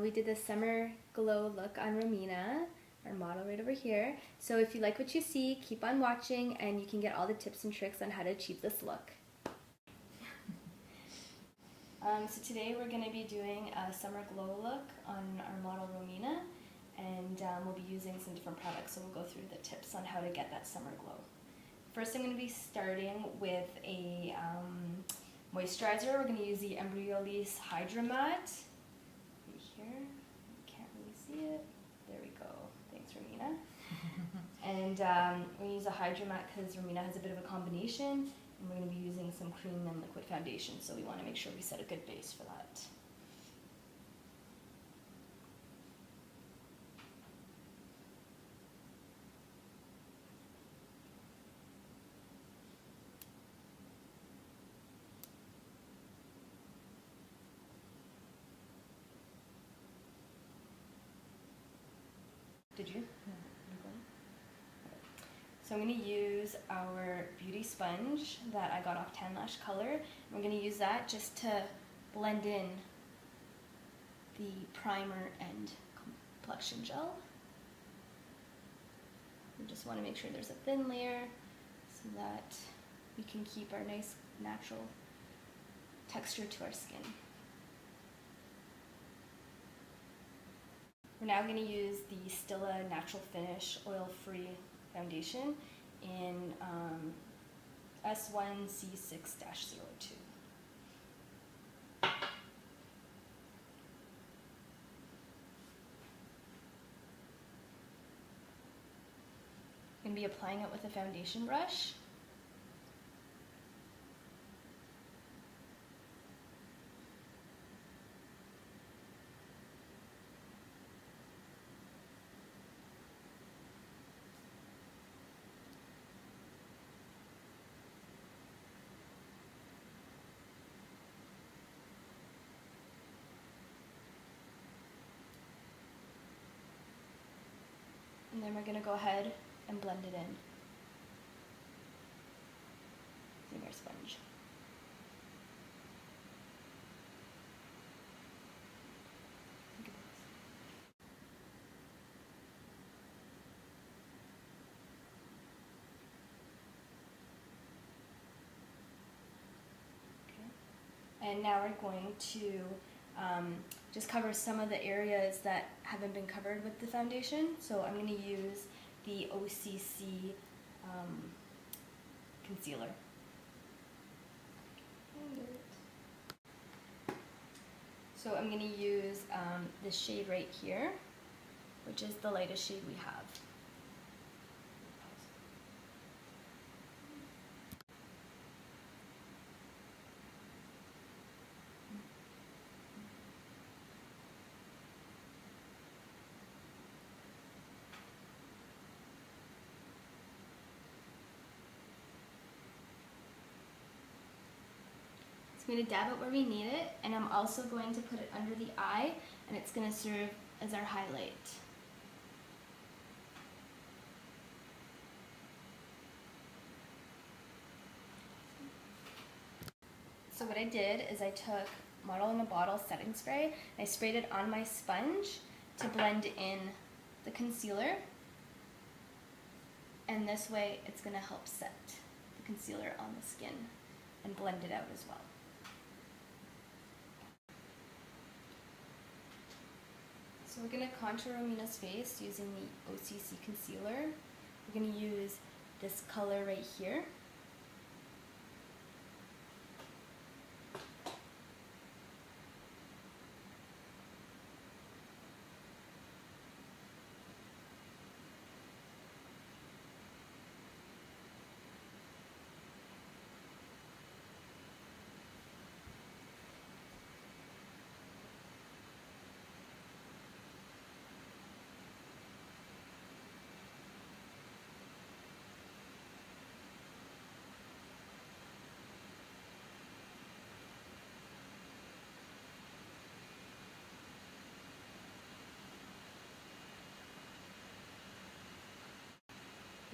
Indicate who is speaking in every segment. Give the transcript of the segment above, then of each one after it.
Speaker 1: we did the summer glow look on Romina, our model right over here. So if you like what you see, keep on watching and you can get all the tips and tricks on how to achieve this look. So today we're going to be doing a summer glow look on our model Romina, and we'll be using some different products, so we'll go through the tips on how to get that summer glow. First I'm going to be starting with a moisturizer. We're going to use the Embryolisse Hydra Matte. Right here, you can't really see it. There we go. Thanks, Romina. And we're going to use a Hydra Matte because Romina has a bit of a combination, and we're going to be using some cream and liquid foundation, so we want to make sure we set a good base for that. Did you? So I'm going to use our beauty sponge that I got off Tan Lash Color. We're going to use that just to blend in the primer and complexion gel. We just want to make sure there's a thin layer so that we can keep our nice natural texture to our skin. We're now going to use the Stila Natural Finish Oil-Free Foundation in S1C6-02. I'm going to be applying it with a foundation brush. And then we're going to go ahead and blend it in using our sponge. Okay. And now we're going to just cover some of the areas that haven't been covered with the foundation. So I'm going to use the OCC concealer. So I'm going to use this shade right here, which is the lightest shade we have. I'm going to dab it where we need it, and I'm also going to put it under the eye, and it's going to serve as our highlight. So what I did is I took Model in a Bottle setting spray, and I sprayed it on my sponge to blend in the concealer, and this way it's going to help set the concealer on the skin and blend it out as well. So we're going to contour Romina's face using the OCC concealer. We're going to use this color right here.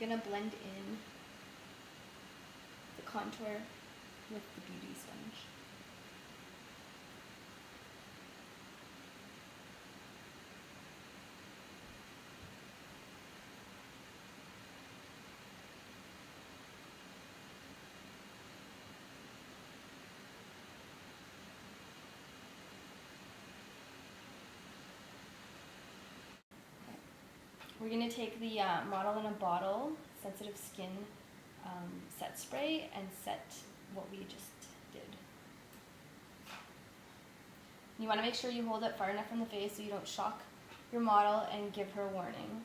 Speaker 1: We're going to blend in the contour with the beauty sponge. We're going to take the Model in a Bottle Sensitive Skin Set Spray and set what we just did. You want to make sure you hold it far enough from the face so you don't shock your model and give her warning.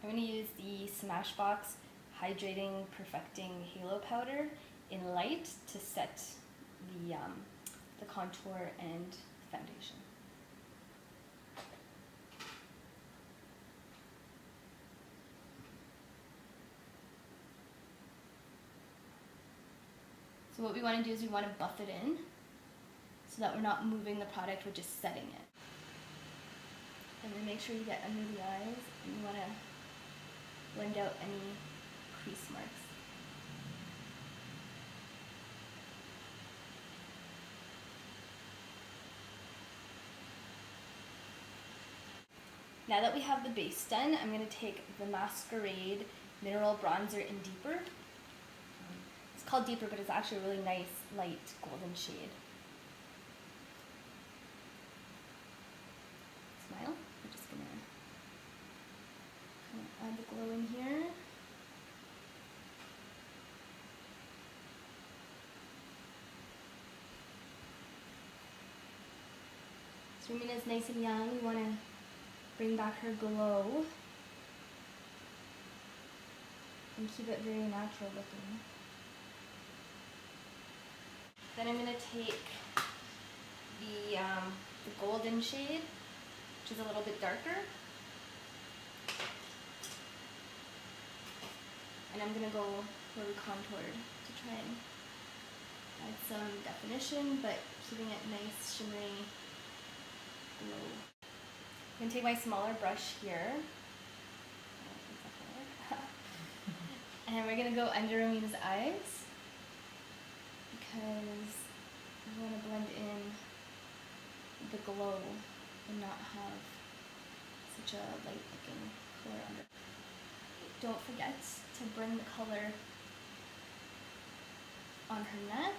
Speaker 1: I'm going to use the Smashbox Hydrating Perfecting Halo Powder in light to set the contour and foundation. So what we want to do is we want to buff it in so that we're not moving the product, we're just setting it. And then make sure you get under the eyes and you want to blend out any crease marks. Now that we have the base done, I'm going to take the Masquerade Mineral Bronzer in Deeper. It's called Deeper, but it's actually a really nice, light golden shade. Smile. I'm just going to add the glow in here. So Romina's nice and young. We want to bring back her glow and keep it very natural looking. Then I'm going to take the golden shade, which is a little bit darker, and I'm going to go where we contoured to try and add some definition, but keeping it nice, shimmery glow. I'm going to take my smaller brush here, and we're going to go under Romina's eyes because we want to blend in the glow and not have such a light looking color under. Don't forget to bring the color on her neck.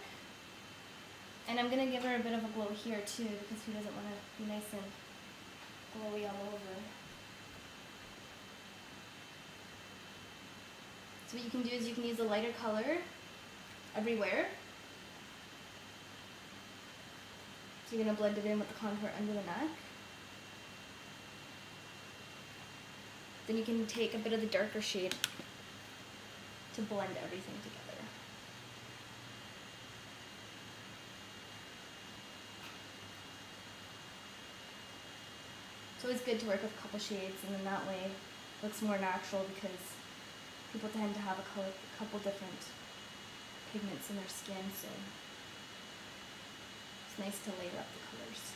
Speaker 1: And I'm going to give her a bit of a glow here too because who doesn't want to be nice and glowy all over. So what you can do is you can use a lighter color everywhere. So you're going to blend it in with the contour under the neck. Then you can take a bit of the darker shade to blend everything together. It's always good to work with a couple shades, and then that way it looks more natural because people tend to have a couple different pigments in their skin, so it's nice to layer up the colors.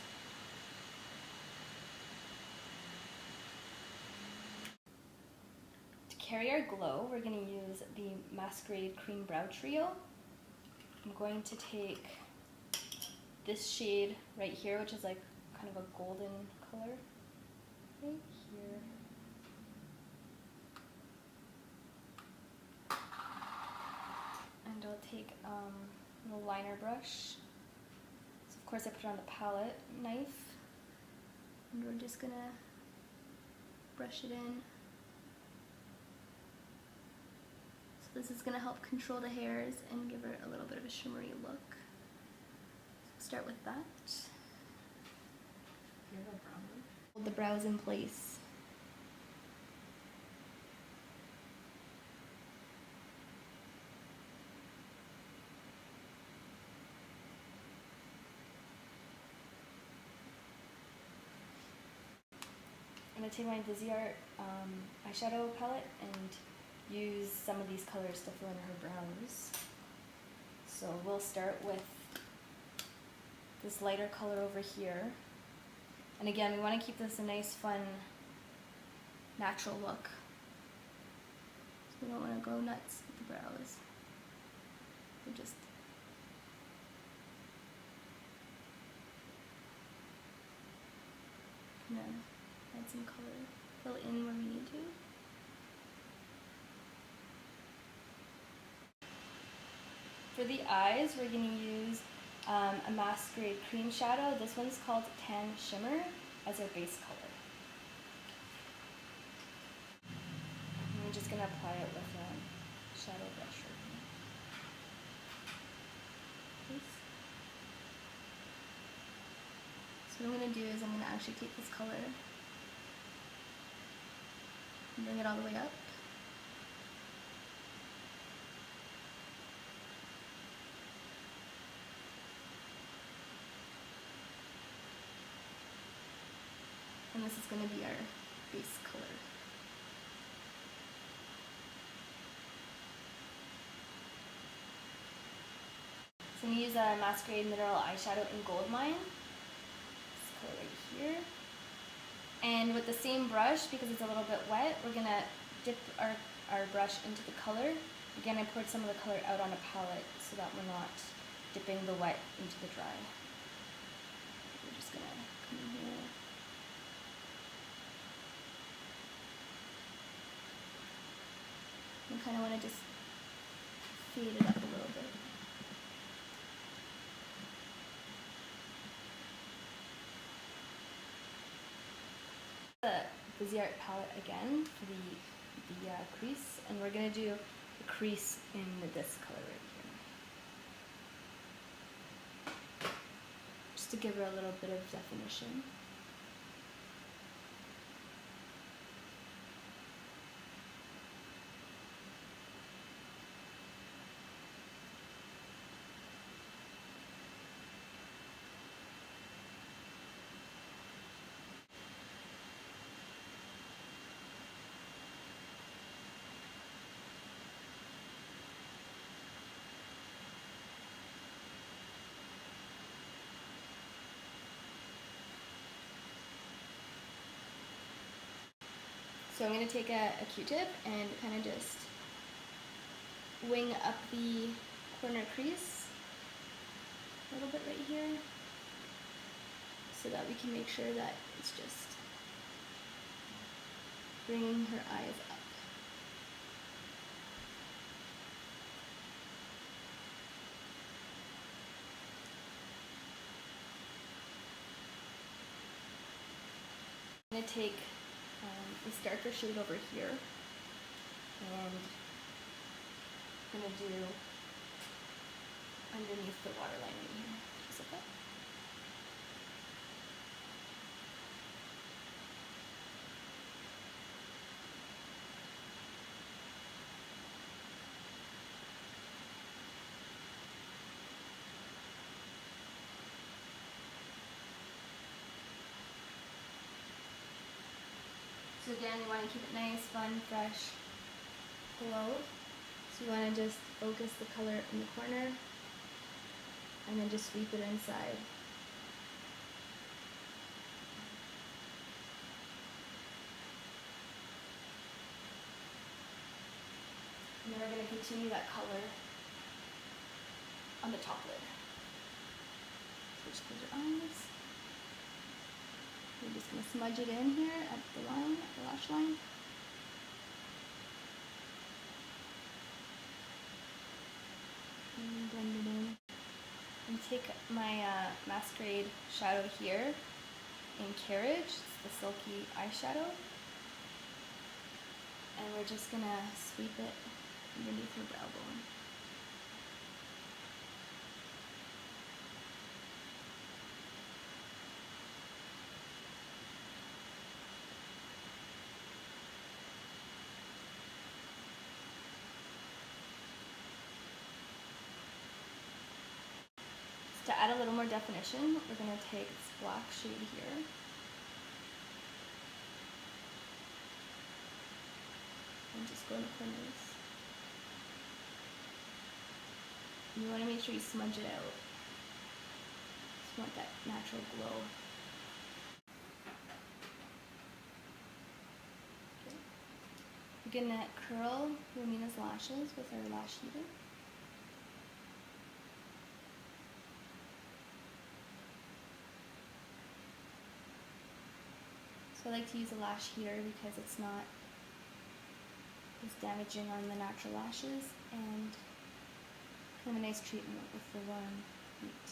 Speaker 1: To carry our glow, we're going to use the Masquerade Cream Brow Trio. I'm going to take this shade right here, which is like kind of a golden color. Right here. And I'll take a little liner brush. So of course I put it on the palette knife. And we're just gonna brush it in. So this is gonna help control the hairs and give her a little bit of a shimmery look. So start with that. Hold the brows in place. I'm going to take my Viseart eyeshadow palette and use some of these colors to fill in her brows. So we'll start with this lighter color over here. And again, we want to keep this a nice, fun, natural look. So we don't want to go nuts with the brows. We're just gonna add some color, fill in where we need to. For the eyes, we're going to use a Masquerade cream shadow. This one's called Tan Shimmer as our base color. just going to apply it with a shadow brush right here. So what I'm going to do is I'm going to actually take this color and bring it all the way up. And this is going to be our base color. So I'm going to use a Masquerade Mineral Eyeshadow in Gold Mine. This color right here. And with the same brush, because it's a little bit wet, we're going to dip our brush into the color. Again, I poured some of the color out on a palette so that we're not dipping the wet into the dry. We're just going to come in here. I kind of want to just fade it up a little bit. The Busy Art palette again for the crease, and we're going to do the crease in this color right here. Just to give her a little bit of definition. So I'm going to take a Q-tip and kind of just wing up the corner crease a little bit right here so that we can make sure that it's just bringing her eyes up. I'm going to take this darker shade over here, and I'm going to do underneath the waterline right here. Just like that. So again, you want to keep it nice, fun, fresh, glow. So you want to just focus the color in the corner and then just sweep it inside. And then we're going to continue that color on the top lid. So just close your eyes. We're just going to smudge it in here at the line, at the lash line. And blend it in. And take my Masquerade shadow here in Carriage. It's the Silky eyeshadow. And we're just going to sweep it underneath her brow bone. To add a little more definition, we're going to take this black shade here. And just go in the corners. You want to make sure you smudge it out. Just want that natural glow. Okay. We're going to curl Romina's lashes with our lash heater. So I like to use a lash heater because it's not as damaging on the natural lashes and kind of a nice treatment with the warm heat.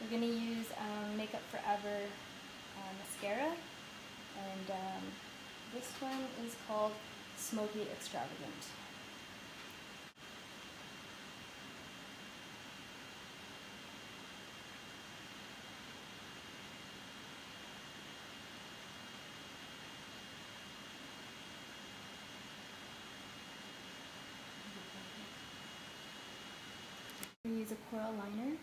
Speaker 1: We're going to use Makeup Forever mascara, and this one is called smoky, extravagant. We use a coral liner.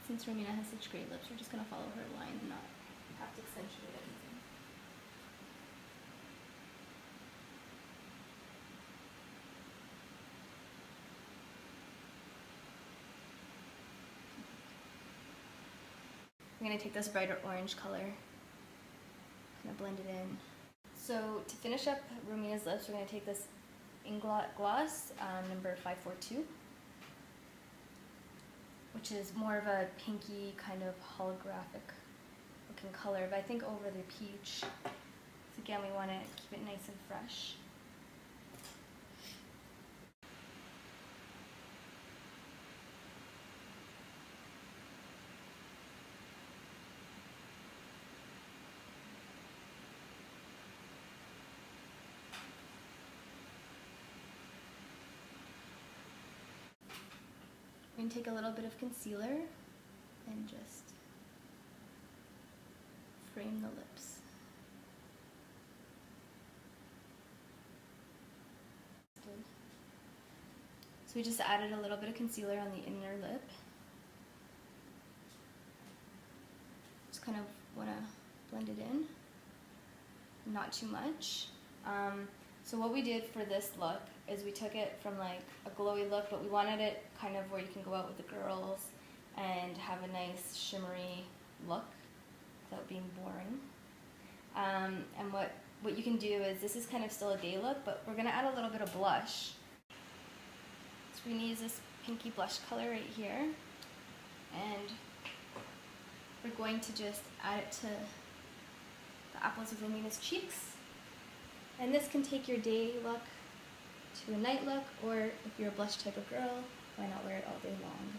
Speaker 1: Since Romina has such great lips, we're just going to follow her line and not have to accentuate anything. I'm going to take this brighter orange color, kind of blend it in. So to finish up Romina's lips, we're going to take this Inglot gloss, number 542. Which is more of a pinky kind of holographic looking color, but I think over the peach. So again, we want to keep it nice and fresh. I'm going to take a little bit of concealer and just frame the lips. So we just added a little bit of concealer on the inner lip. Just kind of want to blend it in, not too much. So what we did for this look is we took it from like a glowy look, but we wanted it kind of where you can go out with the girls and have a nice shimmery look without being boring. And what you can do is, this is kind of still a day look, but we're going to add a little bit of blush. So we're going to use this pinky blush color right here, and we're going to just add it to the apples of Romina's cheeks. And this can take your day look to a night look, or if you're a blush type of girl, why not wear it all day long?